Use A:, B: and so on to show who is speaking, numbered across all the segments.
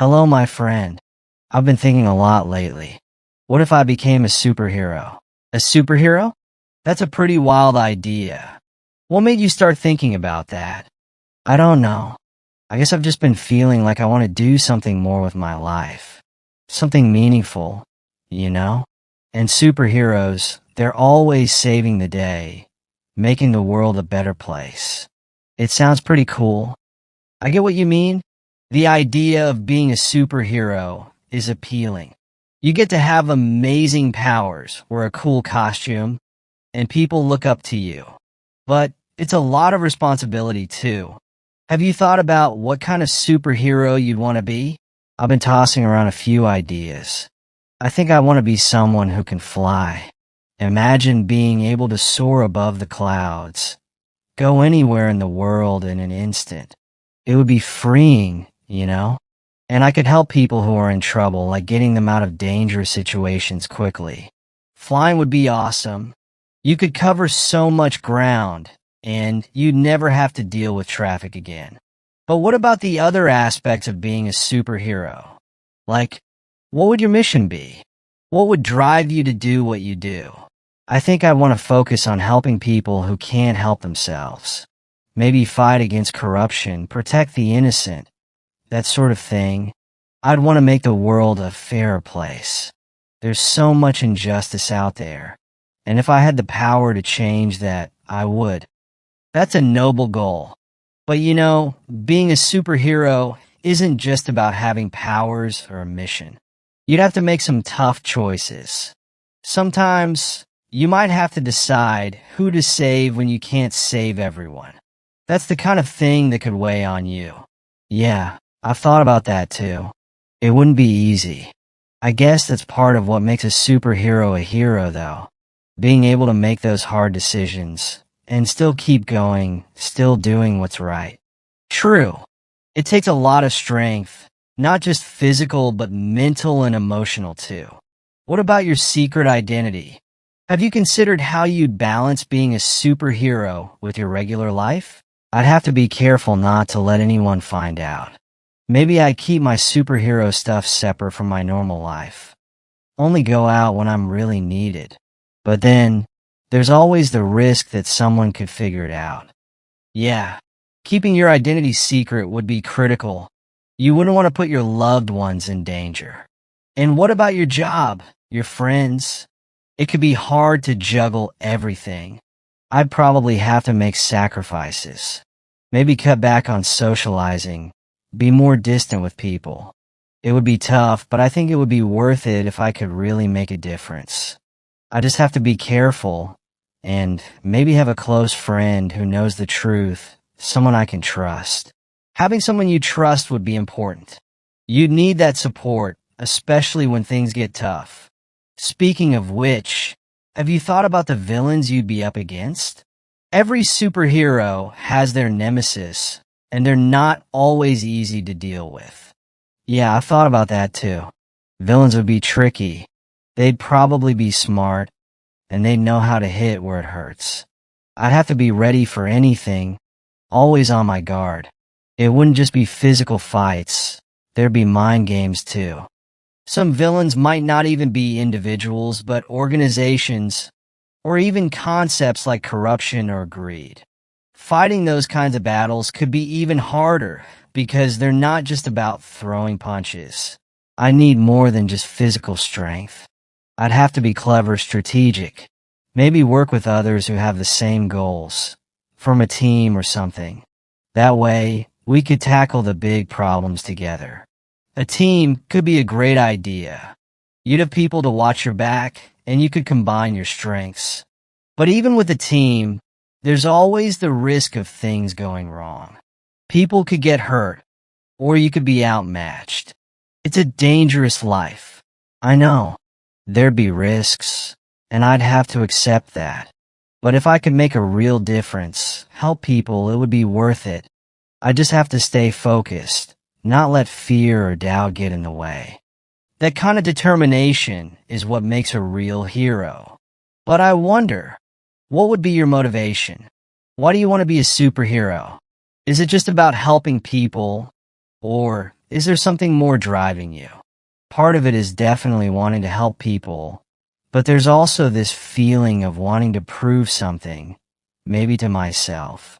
A: Hello, my friend. I've been thinking a lot lately. What if I became a superhero? A superhero? That's a pretty wild idea. What made you start thinking about that? I don't know. I guess I've just been feeling like I want to do something more with my life. Something meaningful, you know? And superheroes, they're always saving the day, making the world a better place. It sounds pretty cool. I get what you mean. The idea of being a superhero is appealing. You get to have amazing powers, wear a cool costume, and people look up to you. But it's a lot of responsibility too. Have you thought about what kind of superhero you'd want to be? I've been tossing around a few ideas. I think I want to be someone who can fly. Imagine being able to soar above the clouds, go anywhere in the world in an instant. It would be freeing, you know? And I could help people who are in trouble, like getting them out of dangerous situations quickly. Flying would be awesome. You could cover so much ground, and you'd never have to deal with traffic again. But what about the other aspects of being a superhero? Like, what would your mission be? What would drive you to do what you do? I think I want to focus on helping people who can't help themselves. Maybe fight against corruption, protect the innocent, that sort of thing. I'd want to make the world a fairer place. There's so much injustice out there, and if I had the power to change that, I would. That's a noble goal. But you know, being a superhero isn't just about having powers or a mission. You'd have to make some tough choices. Sometimes, you might have to decide who to save when you can't save everyone. That's the kind of thing that could weigh on you. Yeah, I've thought about that too. It wouldn't be easy. I guess that's part of what makes a superhero a hero, though. Being able to make those hard decisions and still keep going, still doing what's right. True. It takes a lot of strength, not just physical, but mental and emotional too. What about your secret identity? Have you considered how you'd balance being a superhero with your regular life? I'd have to be careful not to let anyone find out. Maybe I'd keep my superhero stuff separate from my normal life. Only go out when I'm really needed. But then, there's always the risk that someone could figure it out. Yeah, keeping your identity secret would be critical. You wouldn't want to put your loved ones in danger. And what about your job, your friends? It could be hard to juggle everything. I'd probably have to make sacrifices. Maybe cut back on socializing, be more distant with people. It would be tough, but I think it would be worth it if I could really make a difference. I just have to be careful and maybe have a close friend who knows the truth, someone I can trust. Having someone you trust would be important. You'd need that support, especially when things get tough. Speaking of which, have you thought about the villains you'd be up against? Every superhero has their nemesis, and they're not always easy to deal with. Yeah, I've thought about that too. Villains would be tricky. They'd probably be smart, and they'd know how to hit where it hurts. I'd have to be ready for anything, always on my guard. It wouldn't just be physical fights. There'd be mind games too. Some villains might not even be individuals, but organizations, or even concepts like corruption or greed. Fighting those kinds of battles could be even harder because they're not just about throwing punches. I need more than just physical strength. I'd have to be clever, strategic, maybe work with others who have the same goals, form a team or something. That way, we could tackle the big problems together. A team could be a great idea. You'd have people to watch your back, and you could combine your strengths. But even with a team, there's always the risk of things going wrong. People could get hurt, or you could be outmatched. It's a dangerous life. I know. There'd be risks, and I'd have to accept that. But if I could make a real difference, help people, it would be worth it. I just have to stay focused, not let fear or doubt get in the way. That kind of determination is what makes a real hero. But I wonder, what would be your motivation? Why do you want to be a superhero? Is it just about helping people, or Is there something more driving you? Part of it is definitely wanting to help people, but there's also this feeling of wanting to prove something, maybe to myself.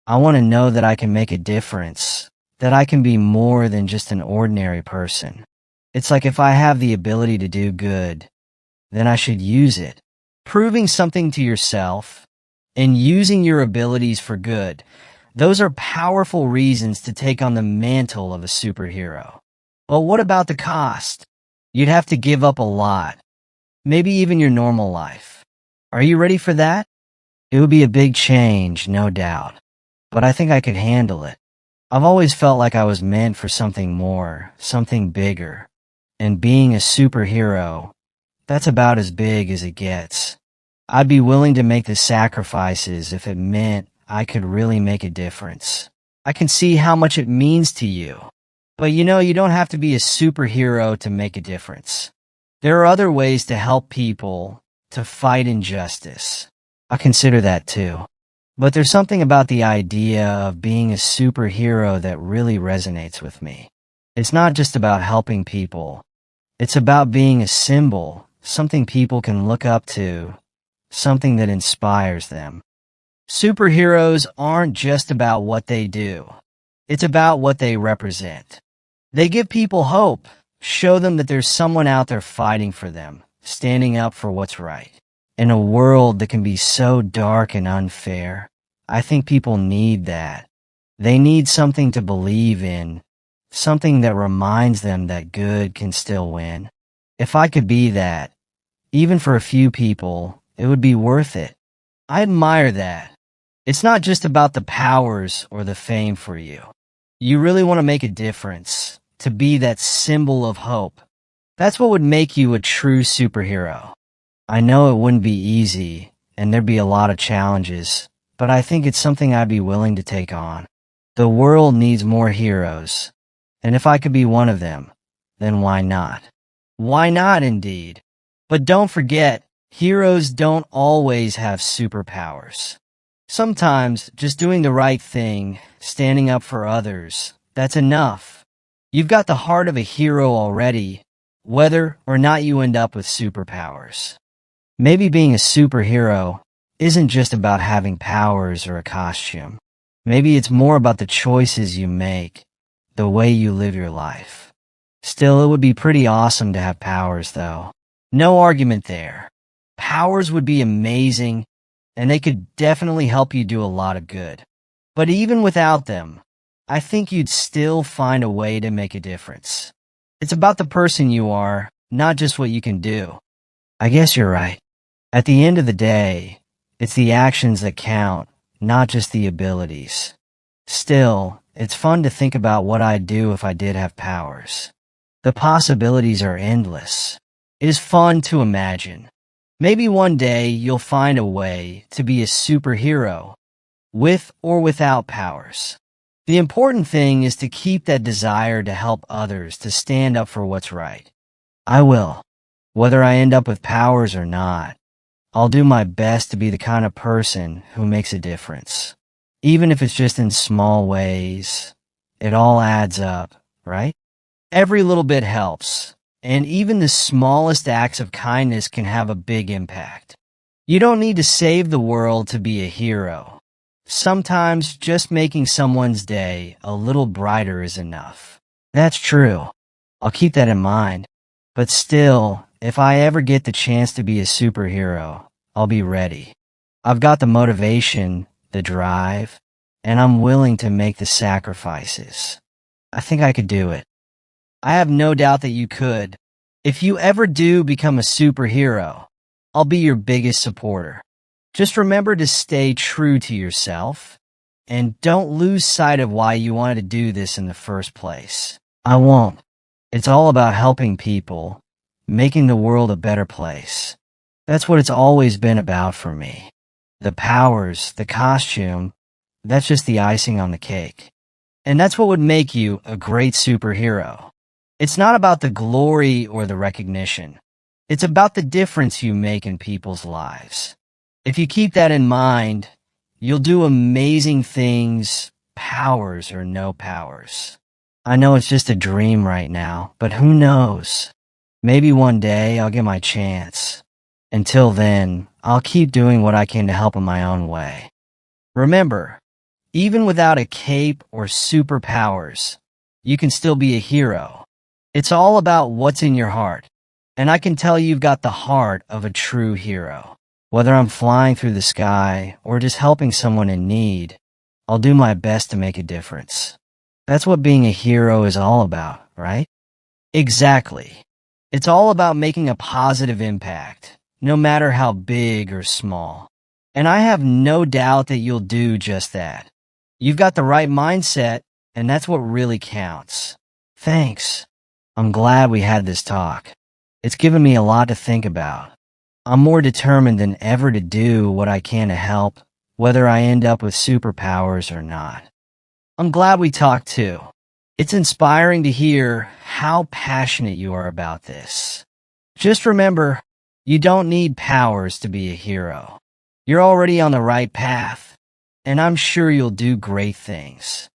A: I want to know that I can make a difference, that I can be more than just an ordinary person. It's like if I have the ability to do good, then I should use it. Proving something to yourself and using your abilities for good, those are powerful reasons to take on the mantle of a superhero. Well, what about the cost? You'd have to give up a lot, maybe even your normal life. Are you ready for that? It would be a big change, no doubt, but I think I could handle it. I've always felt like I was meant for something more, something bigger. And being a superhero, that's about as big as it gets. I'd be willing to make the sacrifices if it meant I could really make a difference. I can see how much it means to you. But you don't have to be a superhero to make a difference. There are other ways to help people, to fight injustice. I consider that too. But there's something about the idea of being a superhero that really resonates with me. It's not just about helping people. It's about being a symbol, something people can look up to, something that inspires them. Superheroes aren't just about what they do. It's about what they represent. They give people hope, show them that there's someone out there fighting for them, standing up for what's right. In a world that can be so dark and unfair, I think people need that. They need something to believe in, something that reminds them that good can still win. If I could be that, even for a few people, it would be worth it. I admire that. It's not just about the powers or the fame for you. You really want to make a difference, to be that symbol of hope. That's what would make you a true superhero. I know it wouldn't be easy, and there'd be a lot of challenges, but I think it's something I'd be willing to take on. The world needs more heroes, and if I could be one of them, then why not? Why not, indeed? But don't forget, heroes don't always have superpowers. Sometimes, just doing the right thing, standing up for others, that's enough. You've got the heart of a hero already, whether or not you end up with superpowers. Maybe being a superhero isn't just about having powers or a costume. Maybe it's more about the choices you make, the way you live your life. Still, it would be pretty awesome to have powers, though. No argument there. Powers would be amazing, and they could definitely help you do a lot of good. But even without them, I think you'd still find a way to make a difference. It's about the person you are, not just what you can do. I guess you're right. At the end of the day, it's the actions that count, not just the abilities. Still, it's fun to think about what I'd do if I did have powers. The possibilities are endless. It is fun to imagine. Maybe one day you'll find a way to be a superhero, with or without powers. The important thing is to keep that desire to help others, to stand up for what's right. I will, whether I end up with powers or not. I'll do my best to be the kind of person who makes a difference. Even if it's just in small ways, it all adds up, right? Every little bit helps, and even the smallest acts of kindness can have a big impact. You don't need to save the world to be a hero. Sometimes just making someone's day a little brighter is enough. That's true. I'll keep that in mind. But still, if I ever get the chance to be a superhero, I'll be ready. I've got the motivation, the drive, and I'm willing to make the sacrifices. I think I could do it. I have no doubt that you could. If you ever do become a superhero, I'll be your biggest supporter. Just remember to stay true to yourself, and don't lose sight of why you wanted to do this in the first place. I won't. It's all about helping people, making the world a better place. That's what it's always been about for me. The powers, the costume, that's just the icing on the cake. And that's what would make you a great superhero. It's not about the glory or the recognition. It's about the difference you make in people's lives. If you keep that in mind, you'll do amazing things, powers or no powers. I know it's just a dream right now, but who knows? Maybe one day I'll get my chance. Until then, I'll keep doing what I can to help in my own way. Remember, even without a cape or superpowers, you can still be a hero. It's all about what's in your heart. And I can tell you've got the heart of a true hero. Whether I'm flying through the sky or just helping someone in need, I'll do my best to make a difference. That's what being a hero is all about, right? Exactly. It's all about making a positive impact, no matter how big or small. And I have no doubt that you'll do just that. You've got the right mindset, and that's what really counts. Thanks. I'm glad we had this talk. It's given me a lot to think about. I'm more determined than ever to do what I can to help, whether I end up with superpowers or not. I'm glad we talked too. It's inspiring to hear how passionate you are about this. Just remember, you don't need powers to be a hero. You're already on the right path, and I'm sure you'll do great things.